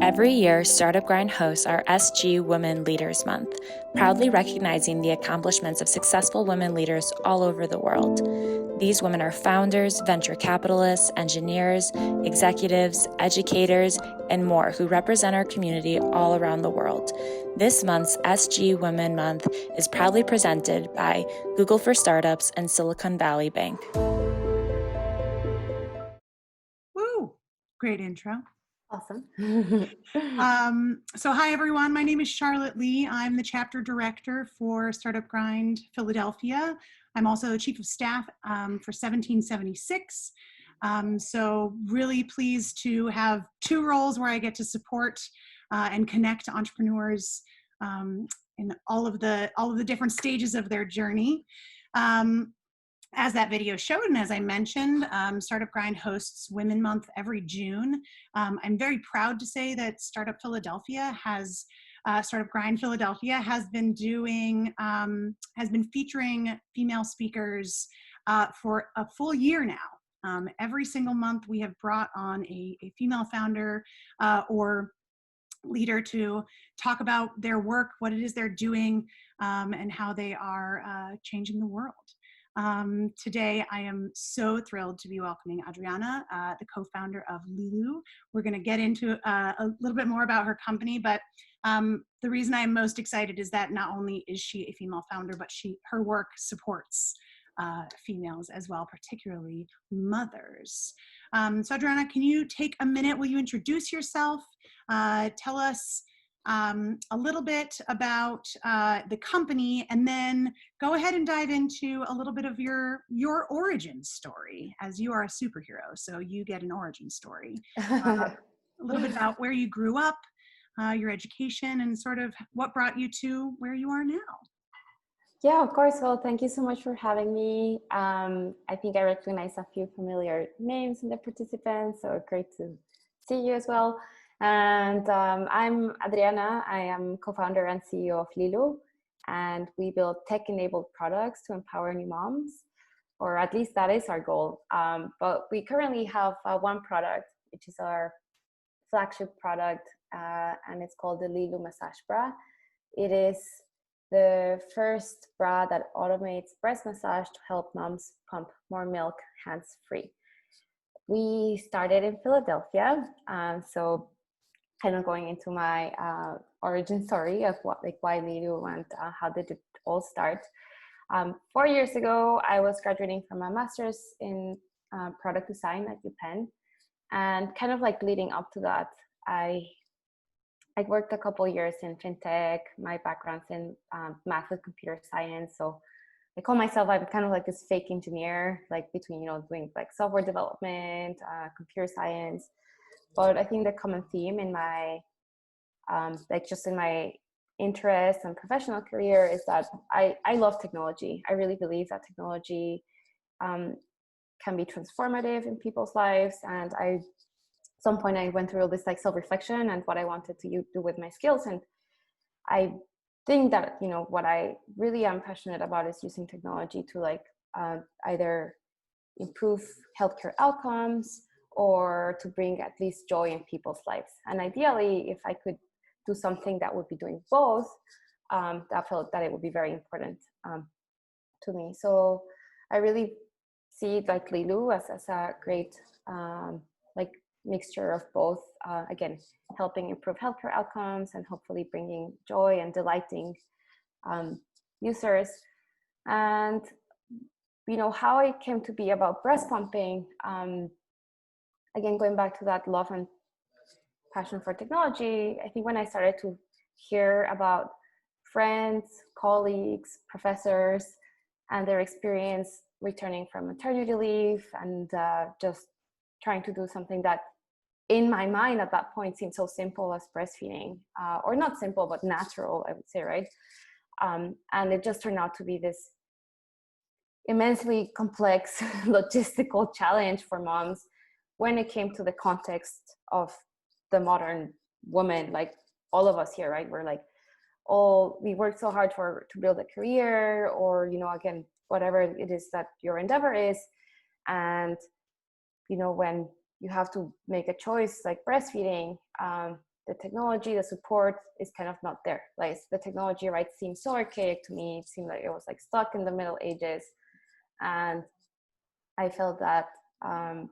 Every year, Startup Grind hosts our SG Women Leaders Month, proudly recognizing the accomplishments of successful women leaders all over the world. These women are founders, venture capitalists, engineers, executives, educators, and more who represent our community all around the world. This month's SG Women Month is proudly presented by Google for Startups and Silicon Valley Bank. Woo! Great intro. Awesome. So hi everyone, my name is Charlotte Lee. I'm the chapter director for Startup Grind Philadelphia. I'm also chief of staff for 1776. So really pleased to have two roles where I get to support and connect entrepreneurs in all of the different stages of their journey. As that video showed, and as I mentioned, Startup Grind hosts Women Month every June. I'm very proud to say that Startup Grind Philadelphia has been featuring female speakers for a full year now. Every single month we have brought on a female founder or leader to talk about their work, what it is they're doing, and how they are changing the world. Today, I am so thrilled to be welcoming Adriana, the co-founder of Lilu. We're going to get into a little bit more about her company, but the reason I'm most excited is that not only is she a female founder, but her work supports females as well, particularly mothers. So Adriana, can you take a minute? Will you introduce yourself? Tell us a little bit about the company, and then go ahead and dive into a little bit of your origin story, as you are a superhero, so you get an origin story. A little bit about where you grew up, your education, and sort of what brought you to where you are now. Yeah, of course. Well, thank you so much for having me. I think I recognize a few familiar names in the participants, so great to see you as well. And I'm Adriana. I am co-founder and CEO of Lilu, and we build tech-enabled products to empower new moms, or at least that is our goal. But we currently have one product, which is our flagship product, and it's called the Lilu Massage Bra. It is the first bra that automates breast massage to help moms pump more milk hands-free. We started in Philadelphia, so kind of going into my origin story of why Lilu and how did it all start. 4 years ago, I was graduating from a master's in product design at UPenn, and kind of like leading up to that, I worked a couple years in fintech. My background's in math and computer science, so I call myself, I'm kind of like this fake engineer, like between, doing like software development, computer science. But I think the common theme in my, just in my interest and professional career is that I love technology. I really believe that technology can be transformative in people's lives. And at some point I went through all this like self-reflection and what I wanted to do with my skills. And I think that, what I really am passionate about is using technology to either improve healthcare outcomes or to bring at least joy in people's lives. And ideally, if I could do something that would be doing both, I felt that it would be very important to me. So I really see Lilu as a great mixture of both, again, helping improve healthcare outcomes and hopefully bringing joy and delighting users. And how it came to be about breast pumping, again, going back to that love and passion for technology, I think when I started to hear about friends, colleagues, professors, and their experience returning from maternity leave and just trying to do something that in my mind at that point seemed so simple as breastfeeding, or not simple, but natural, I would say, right? And it just turned out to be this immensely complex logistical challenge for moms when it came to the context of the modern woman, like all of us here, right? We're like, we worked so hard to build a career, or, again, whatever it is that your endeavor is. And, when you have to make a choice like breastfeeding, the technology, the support is kind of not there. Like the technology, right, seems so archaic to me. It seemed like it was like stuck in the Middle Ages. And I felt that, I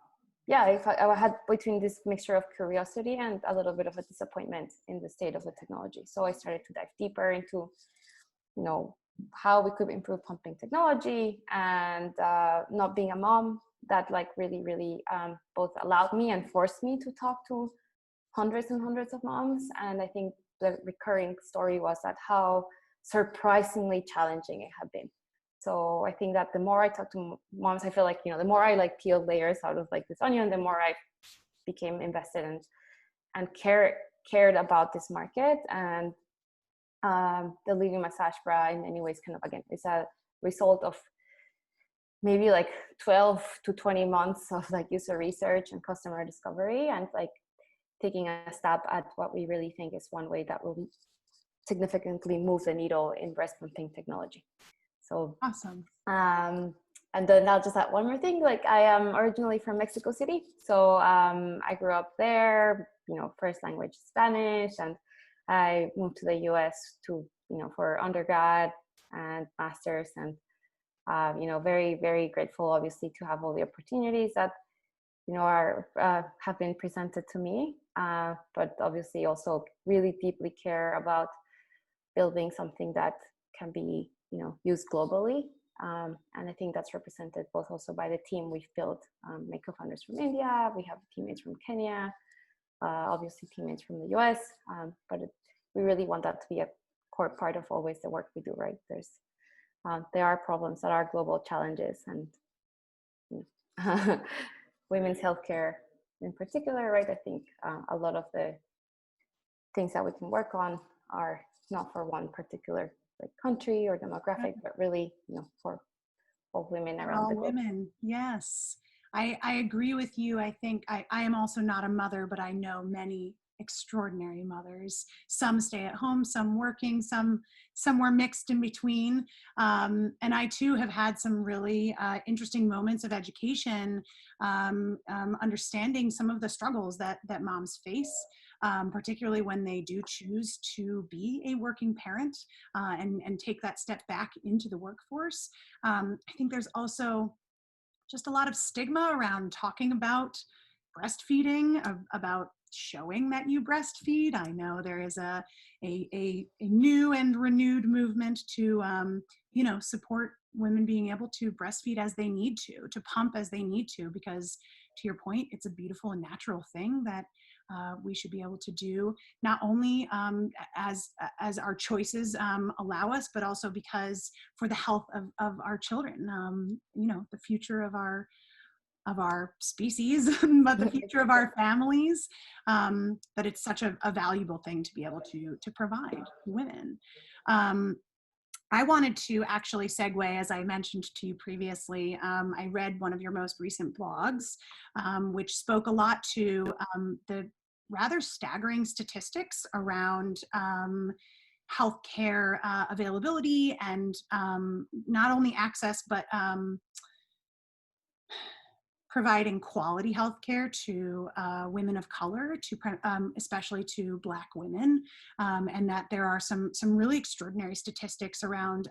had between this mixture of curiosity and a little bit of a disappointment in the state of the technology. So I started to dive deeper into, how we could improve pumping technology, and not being a mom, that like really both allowed me and forced me to talk to hundreds and hundreds of moms. And I think the recurring story was that how surprisingly challenging it had been. So I think that the more I talk to moms, I feel like, the more I like peeled layers out of like this onion, the more I became invested and cared about this market. And the Lilu Massage Bra in many ways kind of, again, is a result of maybe like 12 to 20 months of like user research and customer discovery, and like taking a stab at what we really think is one way that will significantly move the needle in breast pumping technology. So awesome. And then I'll just add one more thing. Like, I am originally from Mexico City, so I grew up there. First language Spanish, and I moved to the U.S. to for undergrad and masters, and very, very grateful, obviously, to have all the opportunities that have been presented to me. But obviously, also really deeply care about building something that can be used globally. And I think that's represented both also by the team we've built. My co-founders from India, we have teammates from Kenya, obviously teammates from the US, but we really want that to be a core part of always the work we do, right? There are problems that are global challenges, and women's healthcare in particular, right? I think a lot of the things that we can work on are not for one particular country or demographic, but really, for all women around the globe. Women, yes. I agree with you. I think I am also not a mother, but I know many extraordinary mothers. Some stay at home, some working, some somewhere mixed in between. And I too have had some really interesting moments of education, understanding some of the struggles that moms face. Particularly when they do choose to be a working parent and take that step back into the workforce. I think there's also just a lot of stigma around talking about breastfeeding, about showing that you breastfeed. I know there is a new and renewed movement to support women being able to breastfeed as they need to pump as they need to, because to your point, it's a beautiful and natural thing that we should be able to do, not only as our choices allow us, but also because for the health of our children, the future of our species, but the future of our families, that it's such a valuable thing to be able to provide women. I wanted to actually segue, as I mentioned to you previously. I read one of your most recent blogs, which spoke a lot to the rather staggering statistics around healthcare availability and not only access, but providing quality healthcare to women of color, especially to Black women, and that there are some really extraordinary statistics around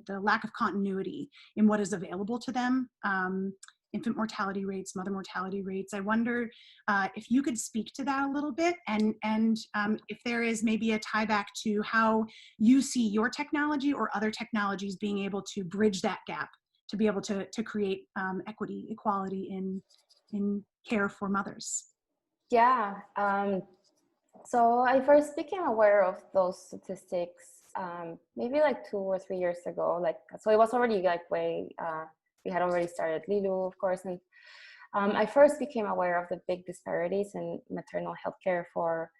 the lack of continuity in what is available to them. Infant mortality rates, mother mortality rates. I wonder if you could speak to that a little bit, and if there is maybe a tie back to how you see your technology or other technologies being able to bridge that gap, to be able to create equity, equality in care for mothers. Yeah. So I first became aware of those statistics maybe like 2 or 3 years ago. So it was already way. We had already started Lilu, of course, and I first became aware of the big disparities in maternal healthcare for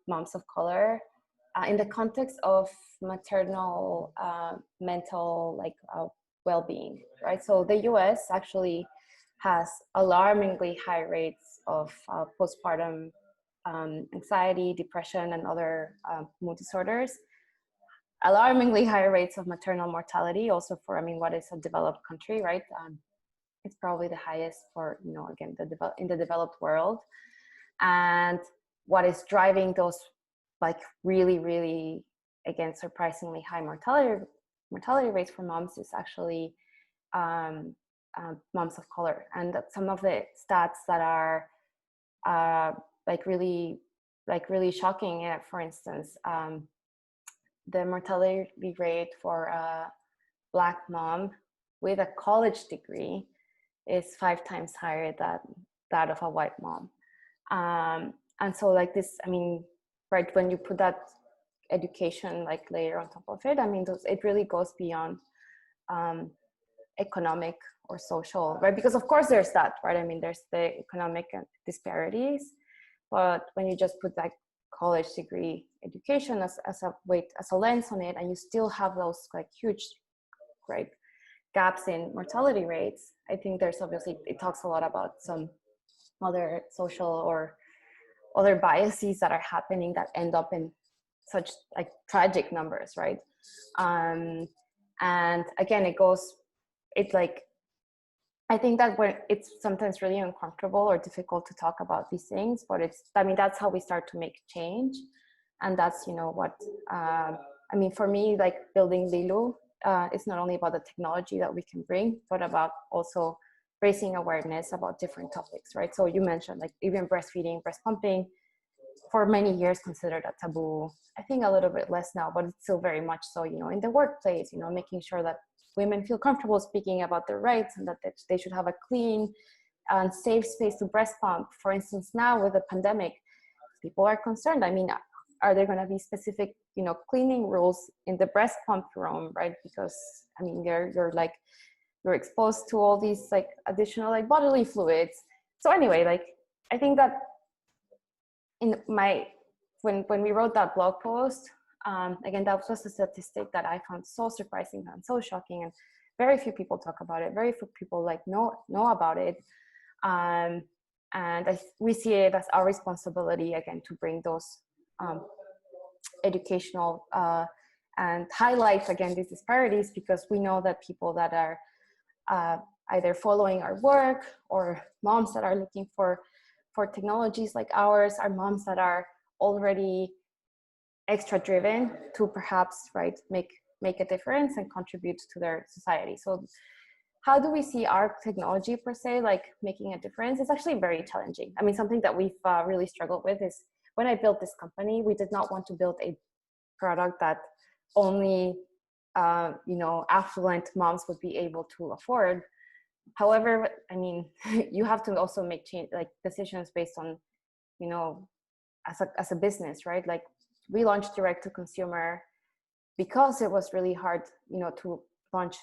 moms of color in the context of maternal mental well-being, right? So the US actually has alarmingly high rates of postpartum anxiety, depression, and other mood disorders. Alarmingly high rates of maternal mortality, also for what is a developed country, right? It's probably the highest for again in the developed world. And what is driving those like really, really, again, surprisingly high mortality rates for moms is actually moms of color. And some of the stats that are really shocking. For instance, the mortality rate for a Black mom with a college degree is 5 times higher than that of a white mom. And so like this, I mean, right, when you put that education like layer on top of it, I mean, it really goes beyond economic or social, right? Because of course there's that, right? I mean, there's the economic disparities, but when you just put like college degree education as a lens on it, and you still have those like huge, right, gaps in mortality rates, I think there's obviously, it talks a lot about some other social or other biases that are happening that end up in such like tragic numbers, right? And again, it's like, I think that when it's sometimes really uncomfortable or difficult to talk about these things, but I mean, that's how we start to make change. And that's, you know, what, I mean, for me, like building Lilu, it's not only about the technology that we can bring, but about also raising awareness about different topics, right? So you mentioned like even breastfeeding, breast pumping, for many years considered a taboo. I think a little bit less now, but it's still very much so, you know, in the workplace, you know, making sure that women feel comfortable speaking about their rights and that they should have a clean and safe space to breast pump. For instance, now with the pandemic, people are concerned. I mean, are there going to be specific, you know, cleaning rules in the breast pump room, right? Because I mean, you're exposed to all these like additional like bodily fluids. So anyway, like I think that when we wrote that blog post, again, that was a statistic that I found so surprising and so shocking, and very few people talk about it. Very few people like know about it, and we see it as our responsibility again to bring those educational and highlight again these disparities, because we know that people that are either following our work or moms that are looking for technologies like ours are moms that are already extra driven to perhaps, right, make a difference and contribute to their society. So how do we see our technology per se like making a difference? It's actually very challenging. I mean, something that we've really struggled with is when I built this company, we did not want to build a product that only you know, affluent moms would be able to afford. However, I mean, you have to also make decisions based on, you know, as a business, right? Like we launched direct to consumer because it was really hard, you know, to launch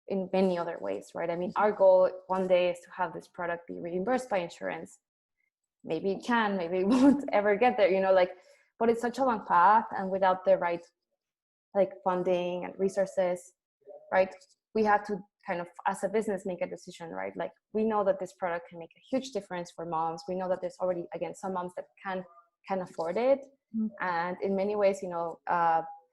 in many other ways, right? I mean, our goal one day is to have this product be reimbursed by insurance. Maybe it can, maybe it won't ever get there, you know, like, but it's such a long path, and without the right like funding and resources, right? We have to kind of, as a business, make a decision, right? Like we know that this product can make a huge difference for moms. We know that there's already, again, some moms that can afford it. Mm-hmm. And in many ways, you know,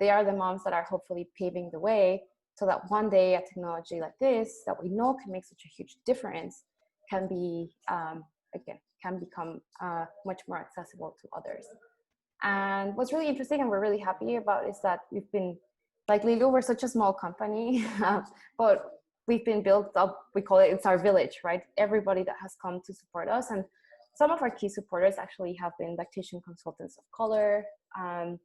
they are the moms that are hopefully paving the way so that one day a technology like this that we know can make such a huge difference can be, again, can become much more accessible to others. And what's really interesting and we're really happy about is that we've been, like Lilu, we're such a small company, but we've been built up, we call it, it's our village, right? Everybody that has come to support us. And some of our key supporters actually have been lactation consultants of color. And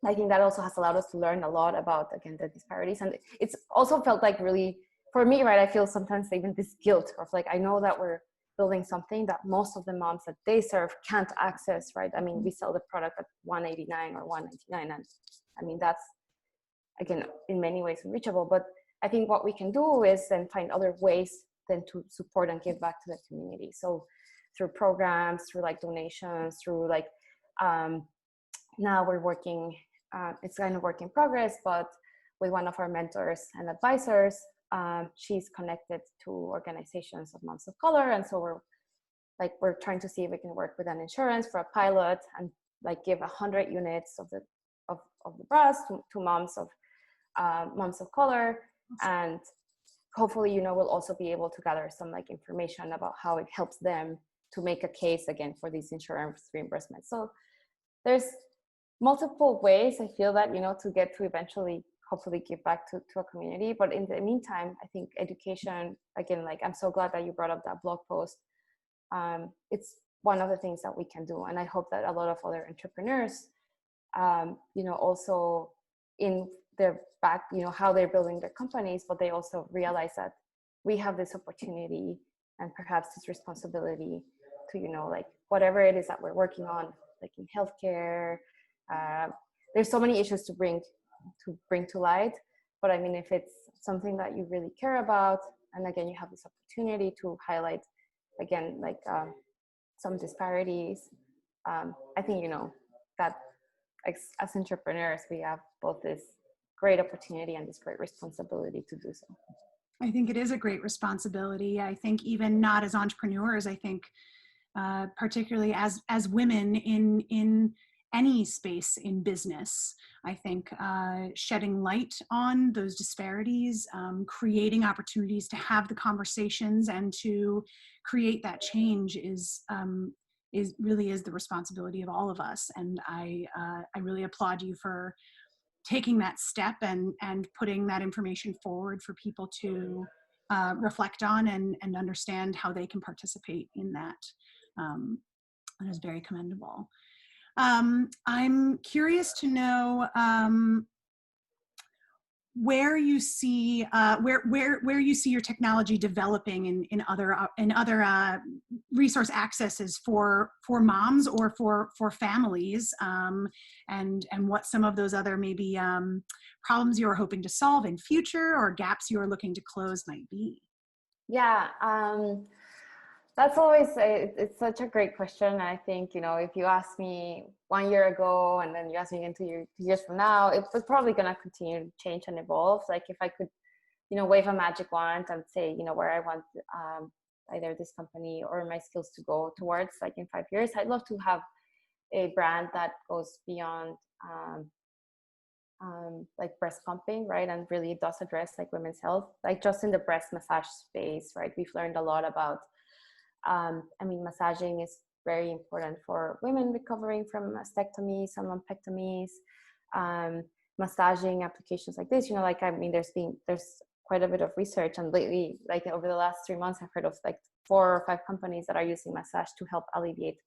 I think that also has allowed us to learn a lot about, again, the disparities. And it's also felt like really, for me, right, I feel sometimes even this guilt of like, I know that we're building something that most of the moms that they serve can't access, right? I mean, we sell the product at $189 or $199, and I mean, that's, again, in many ways unreachable, but I think what we can do is then find other ways then to support and give back to the community. So through programs, through like donations, through like, now we're working, it's kind of work in progress, but with one of our mentors and advisors, she's connected to organizations of moms of color, and so we're trying to see if we can work with an insurance for a pilot and like give 100 units of the bras to moms of color, and hopefully, you know, we'll also be able to gather some like information about how it helps them to make a case again for these insurance reimbursements. So there's multiple ways I feel that, to get to eventually hopefully give back to a community. But in the meantime, I think education, again, like I'm so glad that you brought up that blog post. It's one of the things that we can do. And I hope that a lot of other entrepreneurs, also in their back, how they're building their companies, but they also realize that we have this opportunity and perhaps this responsibility to, like whatever it is that we're working on, like in healthcare, there's so many issues to bring to light. But I mean, if it's something that you really care about, and again, you have this opportunity to highlight, again, like some disparities, I think, that as entrepreneurs, we have both this great opportunity and this great responsibility to do so. I think it is a great responsibility. I think even not as entrepreneurs, I think particularly as women in any space in business, I think shedding light on those disparities, creating opportunities to have the conversations and to create that change is really the responsibility of all of us. And I really applaud you for taking that step and putting that information forward for people to reflect on and understand how they can participate in that. That is very commendable. I'm curious to know where you see where you see your technology developing in other resource accesses for moms or for families, and what some of those other maybe problems you are hoping to solve in future or gaps you are looking to close might be. Yeah, that's always it's such a great question. I think, if you asked me 1 year ago and then you ask me again 2 years from now, it was probably going to continue to change and evolve. Like if I could, wave a magic wand and say, where I want either this company or my skills to go towards, like in 5 years, I'd love to have a brand that goes beyond like breast pumping, right? And really does address like women's health, like just in the breast massage space, right? We've learned a lot about massaging is very important for women recovering from mastectomies and lumpectomies. Massaging applications like this, there's quite a bit of research, and lately, like over the last 3 months, I've heard of like 4 or 5 companies that are using massage to help alleviate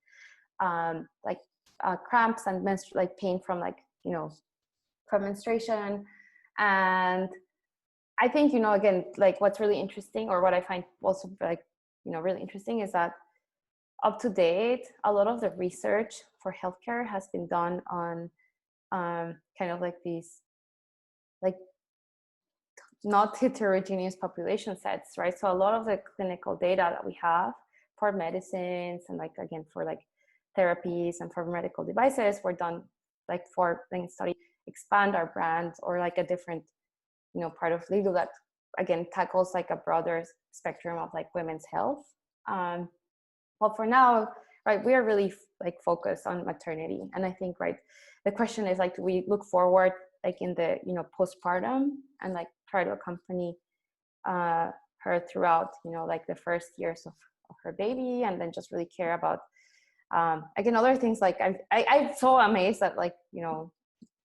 cramps and pain from from menstruation. And I think, again, like what's really interesting, or what I find also really interesting, is that up to date, a lot of the research for healthcare has been done on kind of like these not heterogeneous population sets, right? So a lot of the clinical data that we have for medicines and for therapies and for medical devices were done for study expand our brand, or a different part of Lilu that again tackles a broader spectrum of women's health. Well, for now, right, we are really focused on maternity, and I think the question is do we look forward in the postpartum and try to accompany her throughout the first years of her baby, and then just really care about again other things. I'm so amazed that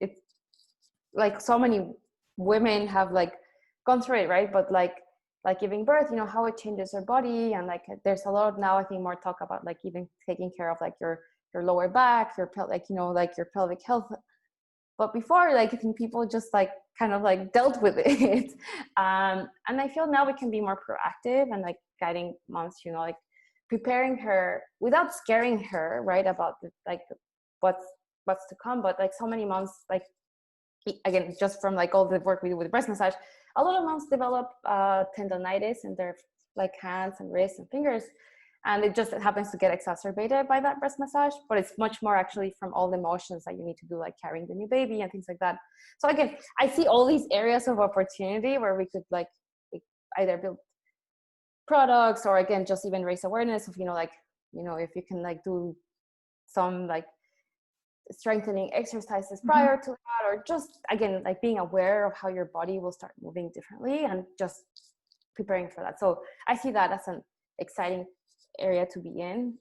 it's so many women have gone through it, right? But giving birth, how it changes her body, and there's a lot now, I think, more talk about even taking care of your lower back, your your pelvic health. But before, I think people just kind of dealt with it. And I feel now we can be more proactive and guiding moms, preparing her without scaring her, right, about what's to come. But so many moms, again, just from all the work we do with breast massage, a lot of moms develop tendonitis in their hands and wrists and fingers, and it just happens to get exacerbated by that breast massage. But it's much more actually from all the motions that you need to do, carrying the new baby and things like that. So again, I see all these areas of opportunity where we could either build products, or again just even raise awareness of if you can do some strengthening exercises prior to that, or just again being aware of how your body will start moving differently and just preparing for that. So I see that as an exciting area to be in,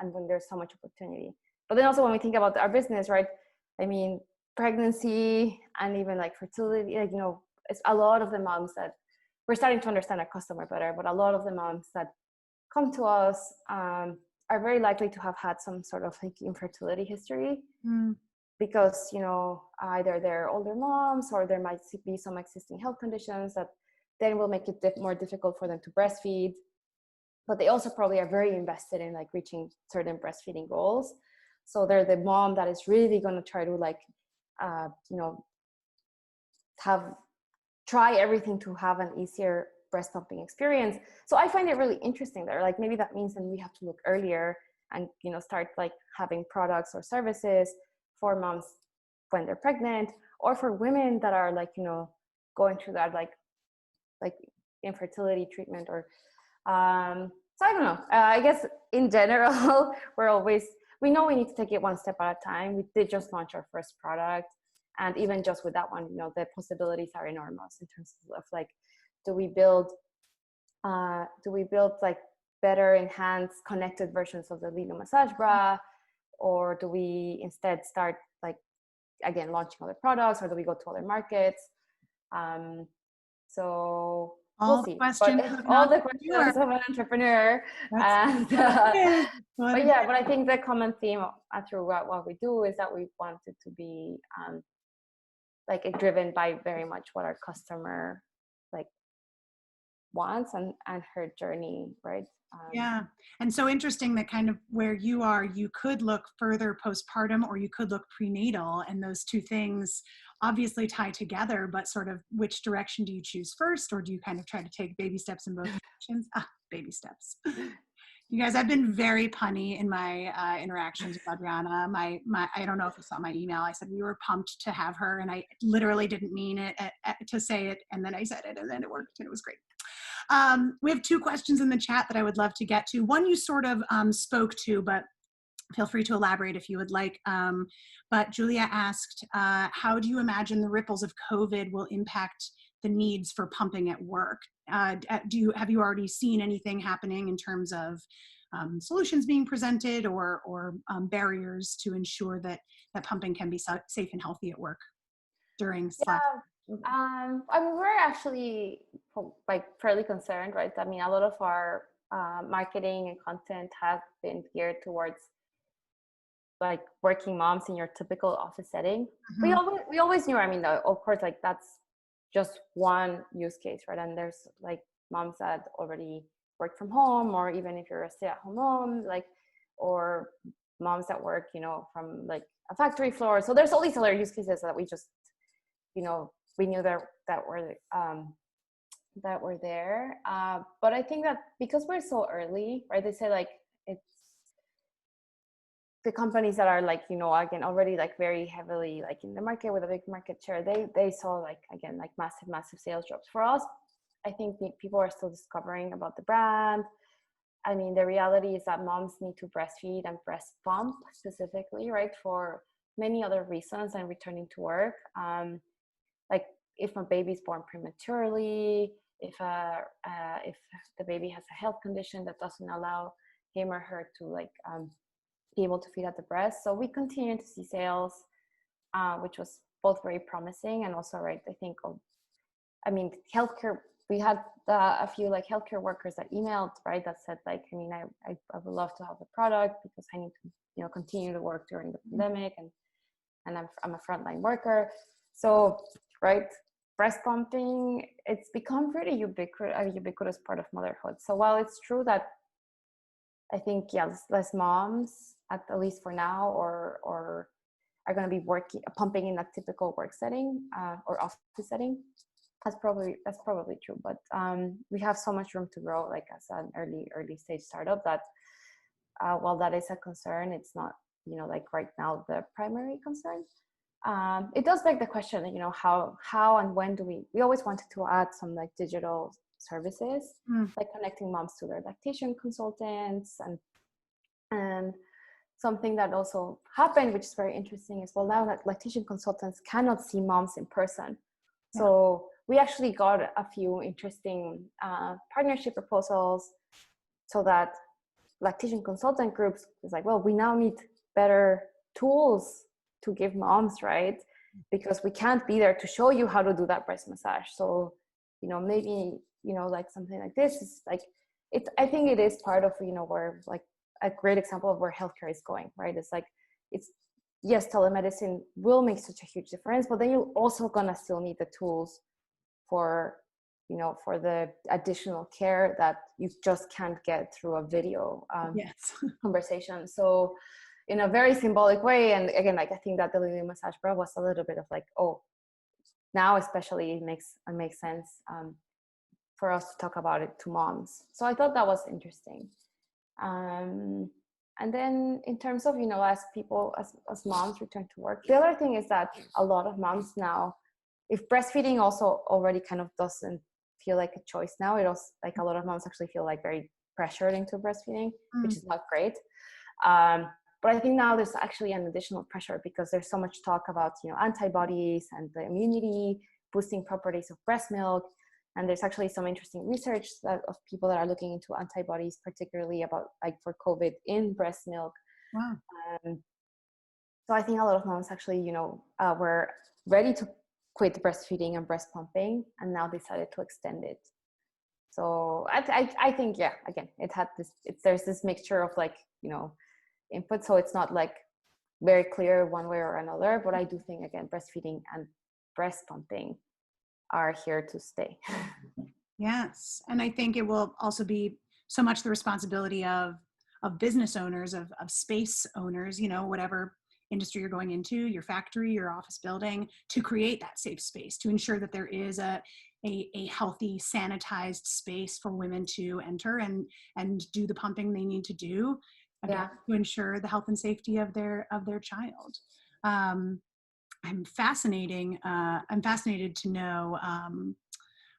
and when there's so much opportunity. But then also when we think about our business, right? I mean, pregnancy and even like fertility, like, you know, it's a lot of the moms that we're starting to understand our customer better, but a lot of the moms that come to us are very likely to have had some sort of like infertility history. Because, you know, either they're older moms or there might be some existing health conditions that then will make it more difficult for them to breastfeed. But they also probably are very invested in like reaching certain breastfeeding goals. So they're the mom that is really going to try to like, you know, try everything to have an easier breast pumping experience. So I find it really interesting there. Like maybe that means then we have to look earlier and, you know, start like having products or services for moms when they're pregnant, or for women that are like, you know, going through that like infertility treatment, or so I don't know. I guess in general, we know we need to take it one step at a time. We did just launch our first product, and even just with that one, you know, the possibilities are enormous in terms of like, do we build like better enhanced connected versions of the Lilu Massage Bra, or do we instead start like, again, launching other products, or do we go to other markets? So we'll see. All the questions of an entrepreneur. And, but I think the common theme throughout what we do is that we want it to be like driven by very much what our customer like wants and her journey, right? Yeah. And so interesting that kind of where you are, you could look further postpartum or you could look prenatal, and those two things obviously tie together, but sort of which direction do you choose first, or do you kind of try to take baby steps in both directions? Baby steps. You guys, I've been very punny in my interactions with Adriana. I don't know if you saw my email. I said we were pumped to have her, and I literally didn't mean it to say it, and then I said it, and then it worked, and it was great. We have two questions in the chat that I would love to get to. One you sort of spoke to, but feel free to elaborate if you would like. But Julia asked, how do you imagine the ripples of COVID will impact the needs for pumping at work? Have you already seen anything happening in terms of solutions being presented, or barriers to ensure that pumping can be safe and healthy at work during slash? I mean, we're actually like fairly concerned, right? I mean, a lot of our marketing and content has been geared towards like working moms in your typical office setting. We always knew, I mean, of course, like that's just one use case, right? And there's like moms that already work from home, or even if you're a stay-at-home mom, like, or moms that work, you know, from like a factory floor. So there's all these other use cases that we just, you know, we knew that were there. But I think that because we're so early, right? They say like it's the companies that are like, you know, again, already like very heavily like in the market with a big market share, they saw like, again, like massive sales drops. For us, I think people are still discovering about the brand. I mean, the reality is that moms need to breastfeed and breast pump specifically, right? For many other reasons than returning to work. Like if a baby's born prematurely, if the baby has a health condition that doesn't allow him or her to like be able to feed at the breast. So we continue to see sales, which was both very promising and also, right, I think, I mean, healthcare, we had a few like healthcare workers that emailed, right, that said like, I mean, I would love to have the product because I need to, you know, continue to work during the pandemic, and I'm a frontline worker. So, right, breast pumping, it's become pretty ubiquitous part of motherhood. So while it's true that I think, yeah, less moms, at least for now, or are going to be pumping in a typical work setting or office setting, that's probably true. But we have so much room to grow, like as an early stage startup, that while that is a concern, it's not, you know, like right now the primary concern. It does beg the question, you know, how and when do we always wanted to add some like digital services, like connecting moms to their lactation consultants, and something that also happened, which is very interesting, is, well, now that lactation consultants cannot see moms in person. Yeah. So we actually got a few interesting partnership proposals, so that lactation consultant groups is like, well, we now need better tools to give moms, right? Because we can't be there to show you how to do that breast massage. So, maybe, like something like this is like, I think it is part of, where like a great example of where healthcare is going, right? It's like, yes, telemedicine will make such a huge difference, but then you're also gonna still need the tools for, for the additional care that you just can't get through a video Yes. conversation. So in a very symbolic way, and again, like I think that the Lilu Massage Bra was a little bit of like, oh, now especially it makes sense for us to talk about it to moms. So I thought that was interesting. And then in terms of, as people, as moms return to work, the other thing is that a lot of moms now, if breastfeeding also already kind of doesn't feel like a choice now, it also, like a lot of moms actually feel like very pressured into breastfeeding, which is not great. But I think now there's actually an additional pressure because there's so much talk about, antibodies and the immunity boosting properties of breast milk. And there's actually some interesting research of people that are looking into antibodies, particularly about like for COVID in breast milk. Wow. So I think a lot of moms actually, were ready to quit breastfeeding and breast pumping, and now decided to extend it. So I think, yeah, again, there's this mixture of like, input. So it's not like very clear one way or another, but I do think, again, breastfeeding and breast pumping are here to stay. Yes. And I think it will also be so much the responsibility of business owners, of space owners, whatever industry you're going into, your factory, your office building, to create that safe space, to ensure that there is a healthy, sanitized space for women to enter and do the pumping they need to do, again, to ensure the health and safety of their child. I'm fascinated to know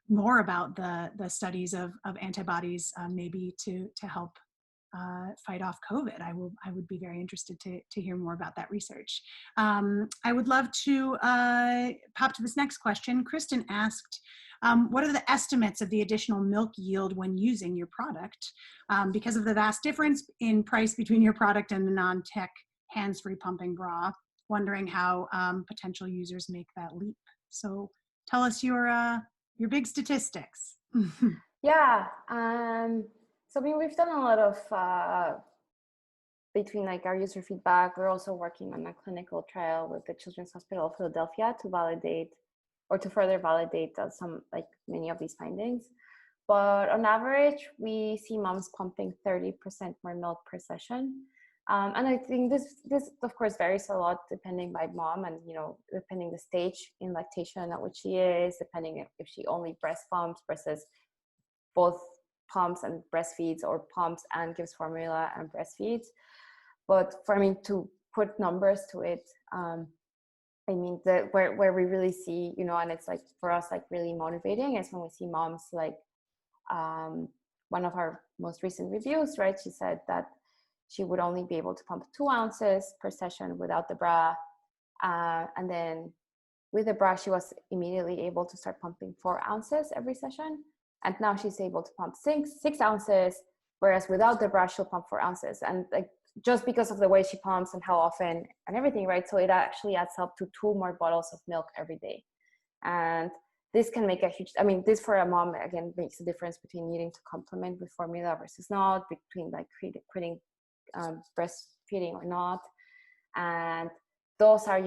more about the studies of antibodies, maybe to help fight off COVID. I would be very interested to hear more about that research. I would love to pop to this next question. Kristen asked, what are the estimates of the additional milk yield when using your product? Because of the vast difference in price between your product and the non-tech hands-free pumping bra, wondering how potential users make that leap. So tell us your big statistics. Yeah. So we've done a lot of between like our user feedback. We're also working on a clinical trial with the Children's Hospital of Philadelphia to validate or to further validate many of these findings. But on average, we see moms pumping 30% more milk per session. And I think this of course varies a lot depending by mom and, depending the stage in lactation at which she is, depending if she only breast pumps versus both pumps and breastfeeds, or pumps and gives formula and breastfeeds. But to put numbers to it, where we really see, and it's like for us, like really motivating is when we see moms like one of our most recent reviews, right? She said that she would only be able to pump 2 ounces per session without the bra. And then with the bra, she was immediately able to start pumping 4 ounces every session. And now she's able to pump 6 ounces, whereas without the bra, she'll pump 4 ounces. And like, just because of the way she pumps and how often and everything, right? So it actually adds up to 2 more bottles of milk every day. And this can make a huge, this for a mom, again, makes a difference between needing to complement with formula versus not, between like quitting breastfeeding or not. And those are,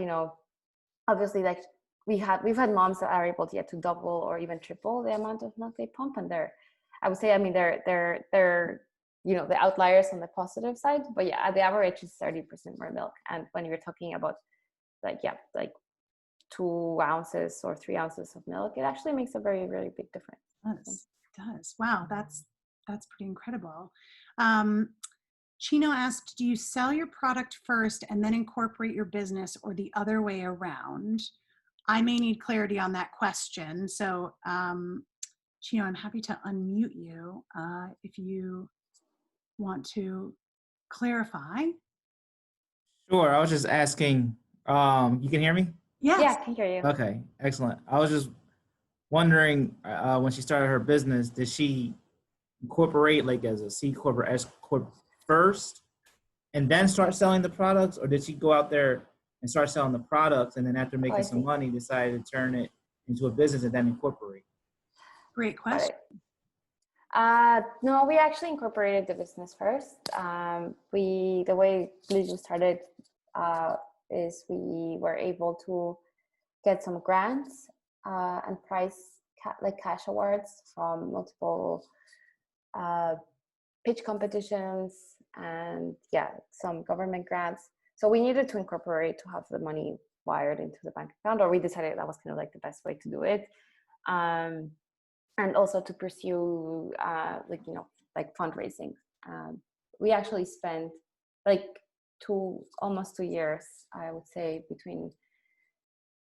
obviously, like we've had moms that are able to get to double or even triple the amount of milk they pump, and they're the outliers on the positive side, but yeah, the average is 30% more milk. And when you're talking about like 2 ounces or 3 ounces of milk, it actually makes a very, very big difference. It does. Wow, that's pretty incredible. Chino asked, do you sell your product first and then incorporate your business, or the other way around? I may need clarity on that question. So Chino, I'm happy to unmute you if you want to clarify. Sure. I was just asking, you can hear me? Yes. Yeah, I can hear you. Okay, excellent. I was just wondering, when she started her business, did she incorporate like as a C Corp or S Corp first and then start selling the products, or did she go out there and start selling the products and then after Oh, making I some see. money decided to turn it into a business and then incorporate? Great Got question. it. No, we actually incorporated the business first. The way Lilu started is we were able to get some grants and cash awards from multiple pitch competitions and some government grants. So we needed to incorporate to have the money wired into the bank account, or we decided that was kind of like the best way to do it. And also to pursue fundraising. We actually spent like almost 2 years, I would say, between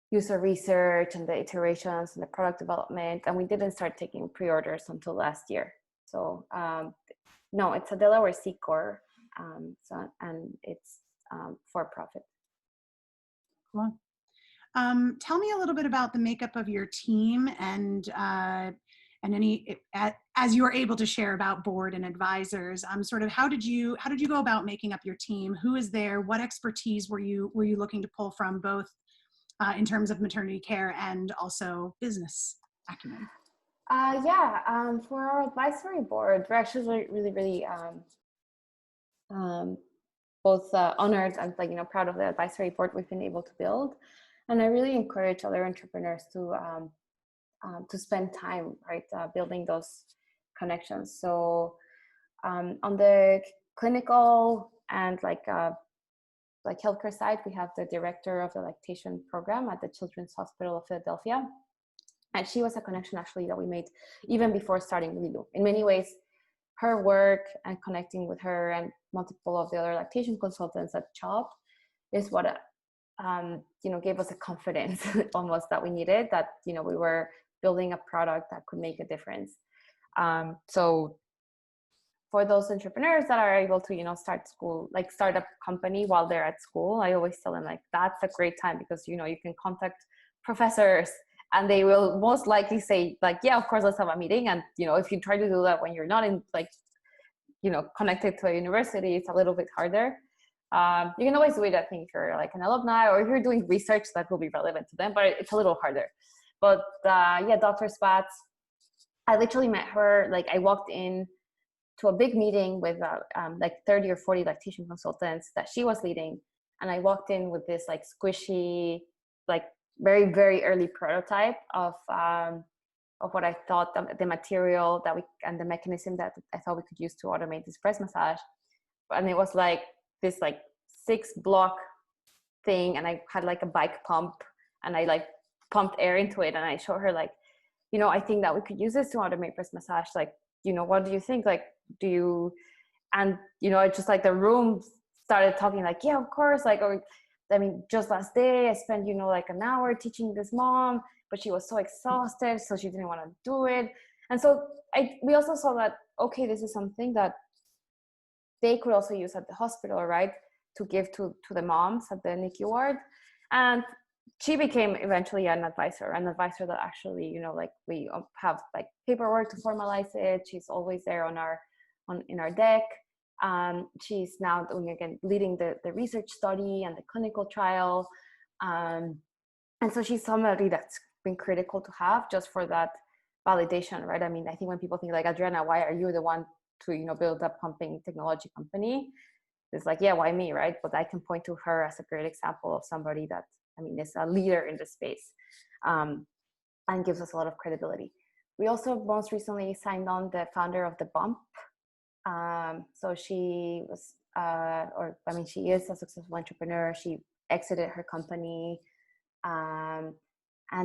user research and the iterations and the product development, and we didn't start taking pre-orders until last year. So no, it's a Delaware C Corp, and it's for profit. Cool. Tell me a little bit about the makeup of your team and any, as you are able to share, about board and advisors. Sort of how did you go about making up your team? Who is there? What expertise were you looking to pull from, both in terms of maternity care and also business acumen? For our advisory board, we're actually really both honored and proud of the advisory board we've been able to build. And I really encourage other entrepreneurs to spend time building those connections. So on the clinical and healthcare side, we have the director of the lactation program at the Children's Hospital of Philadelphia. And she was a connection actually that we made even before starting Lilu. In many ways, her work and connecting with her and multiple of the other lactation consultants at CHOP is what gave us a confidence almost that we needed, that we were building a product that could make a difference. So for those entrepreneurs that are able to start a company while they're at school, I always tell them that's a great time, because you can contact professors and they will most likely say yeah, of course, let's have a meeting. And if you try to do that when you're not in connected to a university, it's a little bit harder. You can always do it, I think, if you're an alumni or if you're doing research that will be relevant to them, but it's a little harder. But Dr. Spatz, I literally met her, I walked in to a big meeting with 30 or 40 lactation consultants that she was leading. And I walked in with this squishy, very, very early prototype of what I thought the material and the mechanism that I thought we could use to automate this breast massage. And it was this 6-block thing, and I had a bike pump, and I pumped air into it, and I showed her I think that we could use this to automate breast massage. What do you think? Do you? And it's just the room started talking yeah, of course. Just last day I spent an hour teaching this mom, but she was so exhausted, so she didn't want to do it. And so we also saw that, okay, this is something that they could also use at the hospital, right, to give to the moms at the NICU ward. And she became eventually an advisor that actually, we have paperwork to formalize it. She's always there in our deck. She's now leading the research study and the clinical trial. And so she's somebody that's been critical to have just for that validation, right? I think when people think Adriana, why are you the one to build a pumping technology company? It's yeah, why me, right? But I can point to her as a great example of somebody that is a leader in the space, and gives us a lot of credibility. We also most recently signed on the founder of the Bump. So she was, she is a successful entrepreneur. She exited her company, and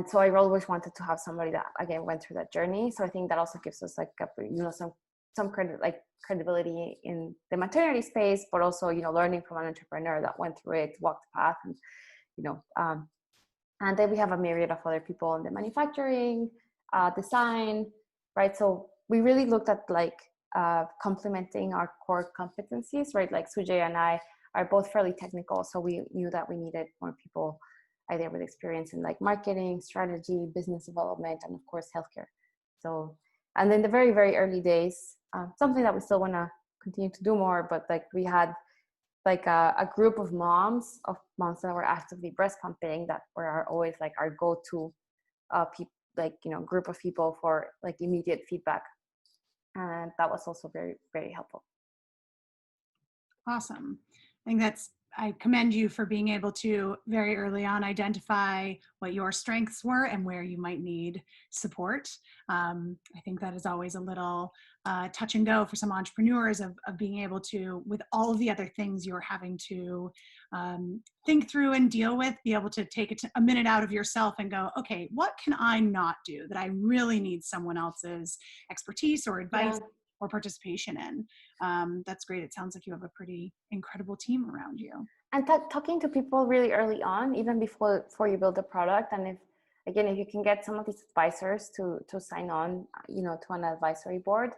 so I always wanted to have somebody that again went through that journey. So I think that also gives us some credibility in the maternity space, but also learning from an entrepreneur that went through it, walked the path, and and then we have a myriad of other people in the manufacturing, design, right? So we really looked at complementing our core competencies, right? Sujay and I are both fairly technical, so we knew that we needed more people either with experience in marketing, strategy, business development, and of course healthcare. So, and in the very, very early days, something that we still want to continue to do more, but like we had like a group of moms that were actively breast pumping that were always like our go-to group of people for like immediate feedback, and that was also very, very helpful. Awesome. I commend you for being able to very early on identify what your strengths were and where you might need support. I think that is always a little touch and go for some entrepreneurs of being able to, with all of the other things you're having to think through and deal with, be able to take a minute out of yourself and go, okay, what can I not do that I really need someone else's expertise or advice or participation in? That's great. It sounds like you have a pretty incredible team around you. And talking to people really early on, even before you build the product, and if you can get some of these advisors to sign on, to an advisory board,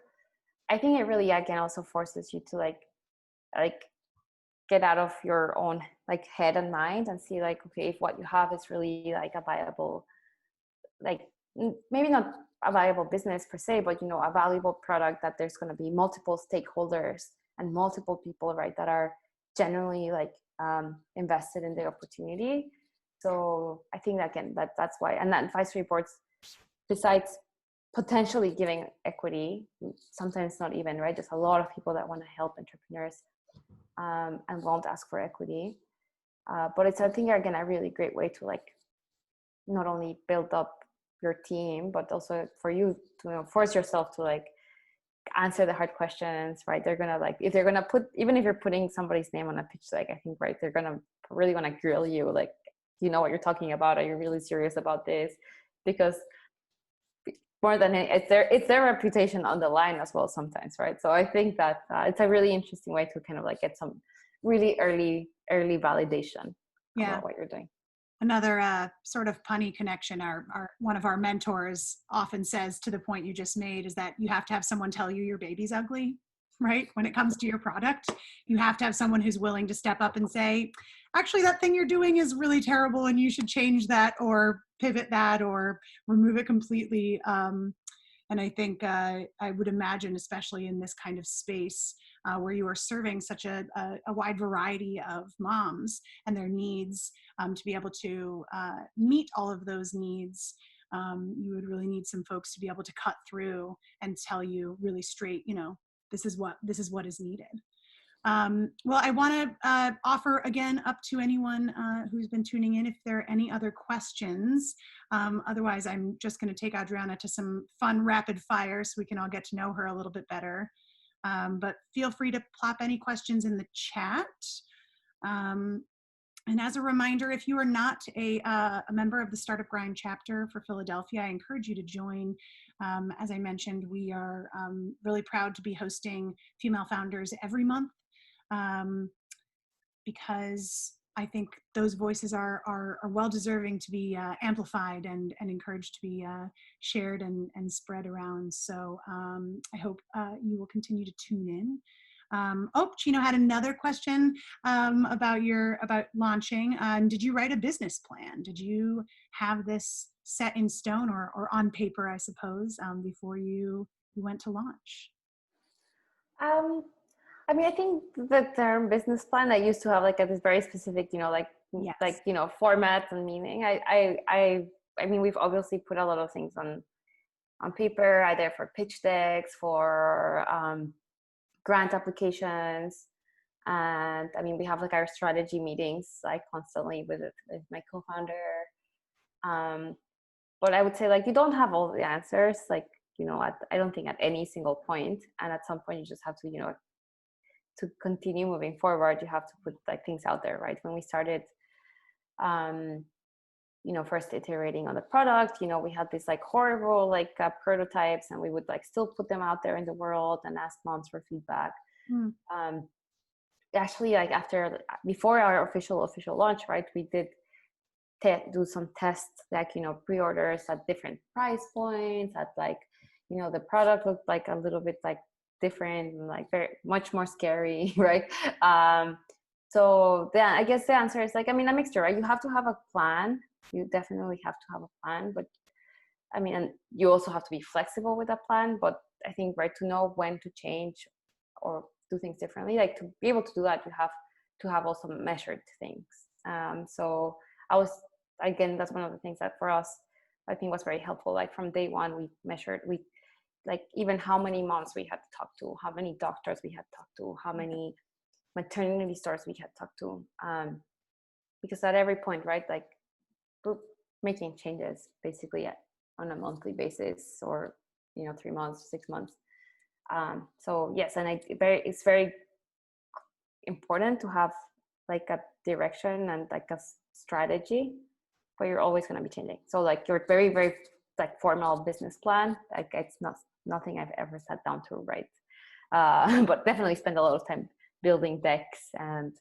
I think it really again also forces you to like get out of your own like head and mind and see like, okay, if what you have is really like a viable, like maybe not a viable business per se, but a valuable product that there's going to be multiple stakeholders and multiple people, right, that are genuinely like invested in the opportunity. So I think again that's why, and that advisory boards, besides potentially giving equity, sometimes not even, right, there's a lot of people that want to help entrepreneurs and won't ask for equity, but it's, I think, again, a really great way to like not only build up your team, but also for you to force yourself to like answer the hard questions, right? They're gonna like, if they're gonna even if you're putting somebody's name on a pitch deck, I think, right, they're gonna really want to grill you, like, you know what you're talking about? Are you really serious about this? Because more than it's their reputation on the line as well sometimes, right? So I think that it's a really interesting way to kind of like get some really early validation about what you're doing. Another sort of punny connection, one of our mentors often says, to the point you just made, is that you have to have someone tell you your baby's ugly, right? When it comes to your product, you have to have someone who's willing to step up and say, actually, that thing you're doing is really terrible and you should change that or pivot that or remove it completely. And I think I would imagine, especially in this kind of space where you are serving such a wide variety of moms and their needs, to be able to meet all of those needs, you would really need some folks to be able to cut through and tell you really straight, this is what is needed. Well, I want to offer again up to anyone who's been tuning in if there are any other questions. Otherwise, I'm just going to take Adriana to some fun rapid fire so we can all get to know her a little bit better. But feel free to plop any questions in the chat. And as a reminder, if you are not a member of the Startup Grind chapter for Philadelphia, I encourage you to join. As I mentioned, we are really proud to be hosting female founders every month, because I think those voices are well deserving to be amplified and encouraged to be shared and spread around. So I hope you will continue to tune in. Chino had another question about launching. Did you write a business plan? Did you have this set in stone or on paper, I suppose, before you went to launch? I mean, I think the term business plan, I used to have like this very specific, format and meaning. I mean, we've obviously put a lot of things on paper, either for pitch decks, for grant applications, and I mean, we have like our strategy meetings like constantly with my co-founder. But I would say like you don't have all the answers, like I don't think at any single point, and at some point you just have to to continue moving forward, you have to put like things out there, right? When we started, first iterating on the product, we had these like horrible like prototypes, and we would like still put them out there in the world and ask moms for feedback. Actually, like before our official launch, right, we did do some tests, like pre-orders at different price points, at like the product looked like a little bit like different and like very much more scary, right? So then I guess the answer is like, I mean, a mixture, right? You have to have a plan. You definitely have to have a plan, but I mean, and you also have to be flexible with a plan. But I think, right, to know when to change or do things differently. Like to be able to do that, you have to have also measured things. So again, that's one of the things that for us, I think was very helpful. Like from day one, we measured, like even how many moms we had to talk to, how many doctors we had talked to, how many maternity stores we had talked to. Because at every point, right, like we're making changes basically on a monthly basis, or 3 months, 6 months. So yes, and it's very important to have like a direction and like a strategy, but you're always going to be changing. So like your very, very like formal business plan, like it's nothing I've ever sat down to write, but definitely spend a lot of time building decks and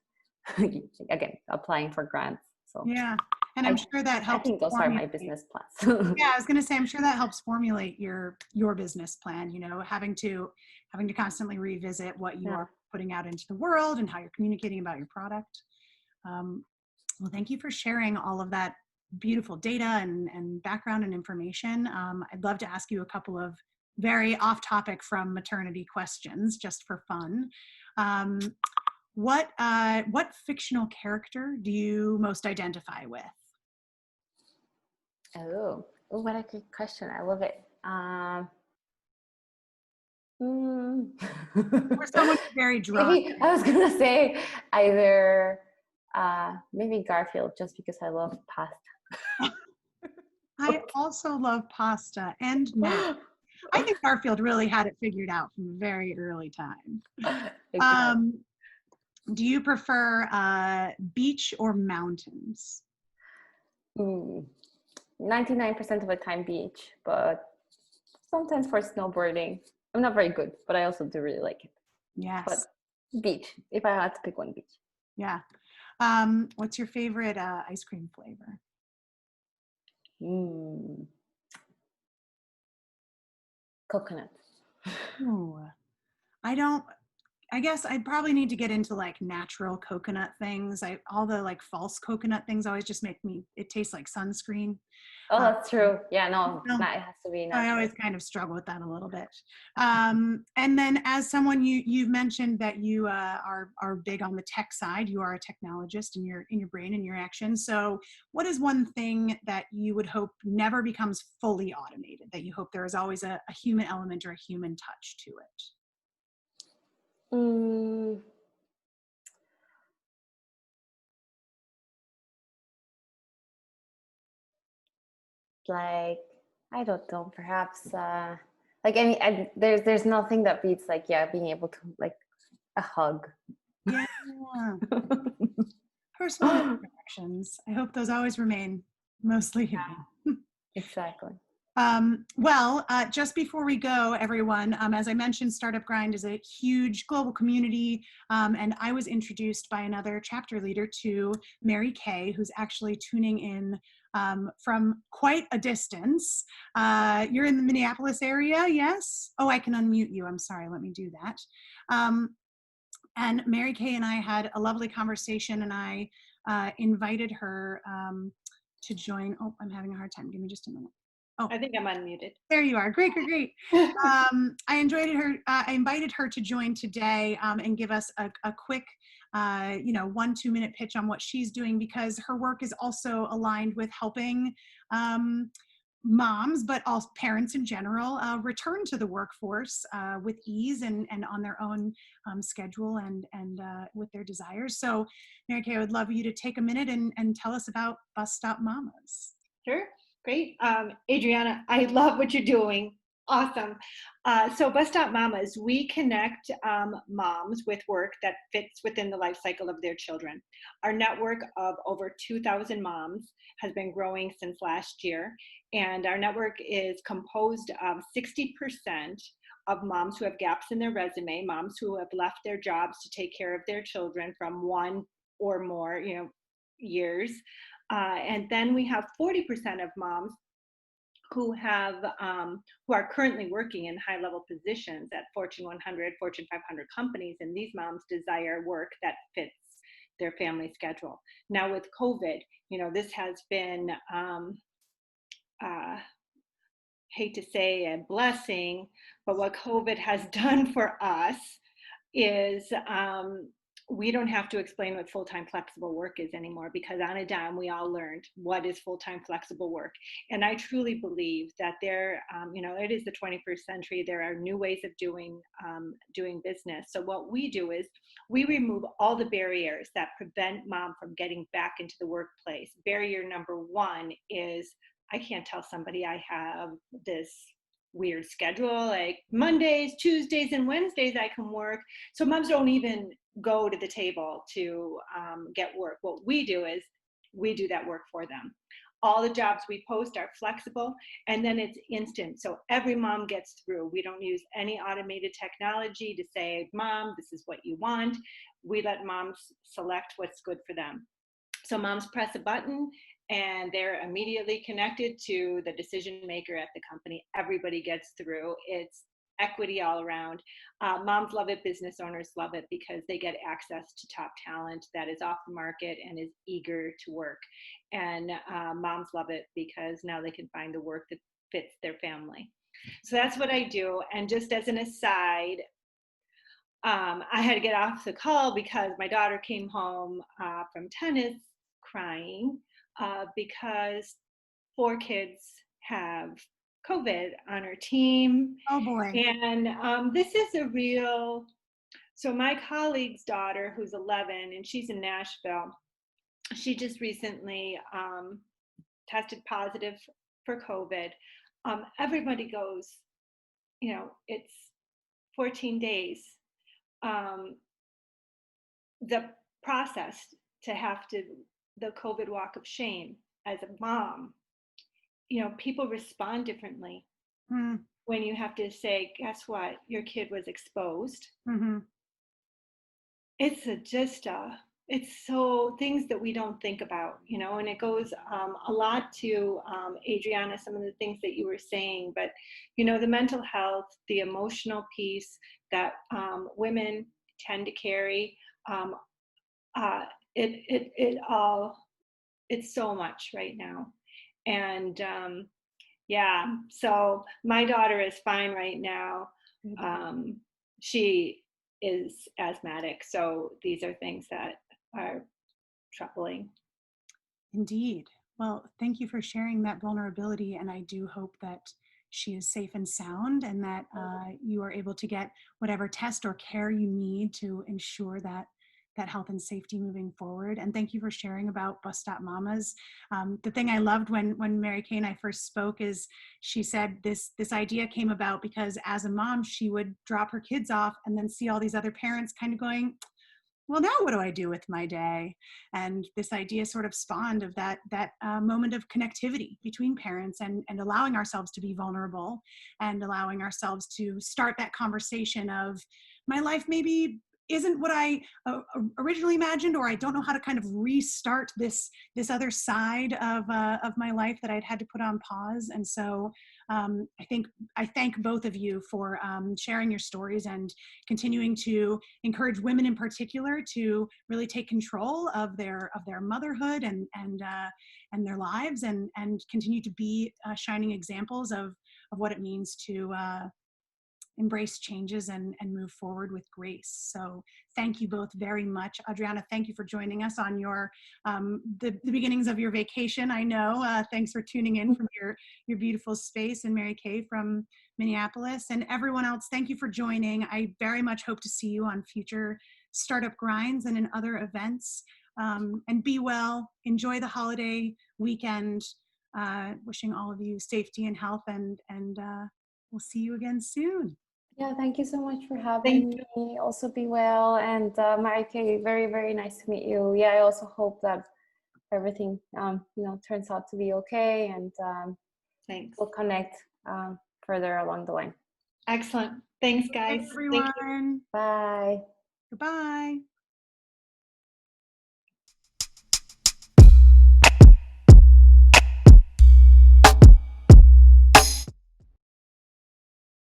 again applying for grants. So yeah, and I'm sure that helps. I think those are my business plans. Yeah, I was going to say, I'm sure that helps formulate your business plan. Having to constantly revisit what you are putting out into the world and how you're communicating about your product. Well, thank you for sharing all of that beautiful data and background and information. I'd love to ask you a couple of very off-topic from maternity questions, just for fun. What fictional character do you most identify with? Oh, what a good question. I love it. Or someone very drunk. Maybe I was gonna say either maybe Garfield, just because I love pasta. I also love pasta and math. I think Garfield really had it figured out from a very early time. Exactly. Do you prefer beach or mountains? 99% of the time beach, but sometimes for snowboarding. I'm not very good, but I also do really like it. Yes. But beach, if I had to pick one, beach. Yeah. What's your favorite ice cream flavor? Coconut. Ooh, I guess I'd probably need to get into like natural coconut things. All the like false coconut things always just it tastes like sunscreen. Oh, that's true. Yeah, no, No, it has to be natural. I always kind of struggle with that a little bit. And then as someone, you've mentioned that you are big on the tech side. You are a technologist in your brain and your actions. So what is one thing that you would hope never becomes fully automated, that you hope there is always a human element or a human touch to it? Like, I don't know, perhaps like there's nothing that beats like being able to like a hug. Yeah. Personal interactions. I hope those always remain mostly human. Exactly. Well, just before we go, everyone, as I mentioned, Startup Grind is a huge global community, and I was introduced by another chapter leader to Mary Kay, who's actually tuning in from quite a distance. You're in the Minneapolis area, yes? Oh, I can unmute you. I'm sorry. Let me do that. And Mary Kay and I had a lovely conversation, and I invited her to join. Oh, I'm having a hard time. Give me just a minute. Oh, I think I'm unmuted. There you are. Great, great, great. I invited her to join today and give us a quick, 1-2 minute pitch on what she's doing, because her work is also aligned with helping moms, but also parents in general, return to the workforce with ease and on their own schedule and with their desires. So, Mary Kay, I would love you to take a minute and tell us about Bus Stop Mamas. Sure. Great. Adriana, I love what you're doing. Awesome. So Bus Stop Mamas, we connect moms with work that fits within the life cycle of their children. Our network of over 2,000 moms has been growing since last year, and our network is composed of 60% of moms who have gaps in their resume, moms who have left their jobs to take care of their children from 1 or more, years. And then we have 40% of moms who are currently working in high-level positions at Fortune 100, Fortune 500 companies, and these moms desire work that fits their family schedule. Now with COVID, this has been, hate to say a blessing, but what COVID has done for us is we don't have to explain what full-time flexible work is anymore, because on a dime, we all learned what is full-time flexible work. And I truly believe that there, it is the 21st century. There are new ways of doing business. So what we do is we remove all the barriers that prevent mom from getting back into the workplace. Barrier number one is I can't tell somebody I have this weird schedule, like Mondays, Tuesdays, and Wednesdays I can work. So moms don't even go to the table to get work. What we do is we do that work for them. All the jobs we post are flexible, and then it's instant. So every mom gets through. We don't use any automated technology to say, Mom, this is what you want. We let moms select what's good for them. So moms press a button and they're immediately connected to the decision maker at the company. Everybody gets through. It's equity all around. Moms love it, business owners love it, because they get access to top talent that is off the market and is eager to work. And moms love it because now they can find the work that fits their family. So that's what I do. And just as an aside, I had to get off the call because my daughter came home from tennis crying because 4 kids have COVID on her team. Oh boy. And this is a real, so my colleague's daughter, who's 11, and she's in Nashville, she just recently tested positive for COVID. Everybody goes, it's 14 days. The process to have to, the COVID walk of shame as a mom, people respond differently when you have to say, guess what, your kid was exposed. Mm-hmm. It's so things that we don't think about, and it goes a lot to Adriana, some of the things that you were saying, but the mental health, the emotional piece that women tend to carry, it's so much right now. And so my daughter is fine right now. She is asthmatic, so these are things that are troubling. Indeed. Well, thank you for sharing that vulnerability, and I do hope that she is safe and sound, and that you are able to get whatever test or care you need to ensure that health and safety moving forward. And thank you for sharing about Bus Stop Mamas. The thing I loved when Mary Kay and I first spoke is she said this idea came about because as a mom, she would drop her kids off and then see all these other parents kind of going, well, now what do I do with my day? And this idea sort of spawned of that moment of connectivity between parents and allowing ourselves to be vulnerable and allowing ourselves to start that conversation of my life maybe isn't what I originally imagined, or I don't know how to kind of restart this other side of my life that I'd had to put on pause. And so I thank both of you for sharing your stories and continuing to encourage women in particular to really take control of their motherhood and their lives and continue to be shining examples of what it means to embrace changes and move forward with grace. So thank you both very much. Adriana, thank you for joining us on your the beginnings of your vacation. I know. Thanks for tuning in from your beautiful space, and Mary Kay from Minneapolis. And everyone else, thank you for joining. I very much hope to see you on future startup grinds and in other events. And be well. Enjoy the holiday weekend. Wishing all of you safety and health, and we'll see you again soon. Yeah, thank you so much for having me. Also be well. And Mary Kay, very, very nice to meet you. Yeah, I also hope that everything, turns out to be okay, and Thanks. we'll connect further along the line. Excellent. Thanks, guys. Thanks, everyone. Bye. Goodbye.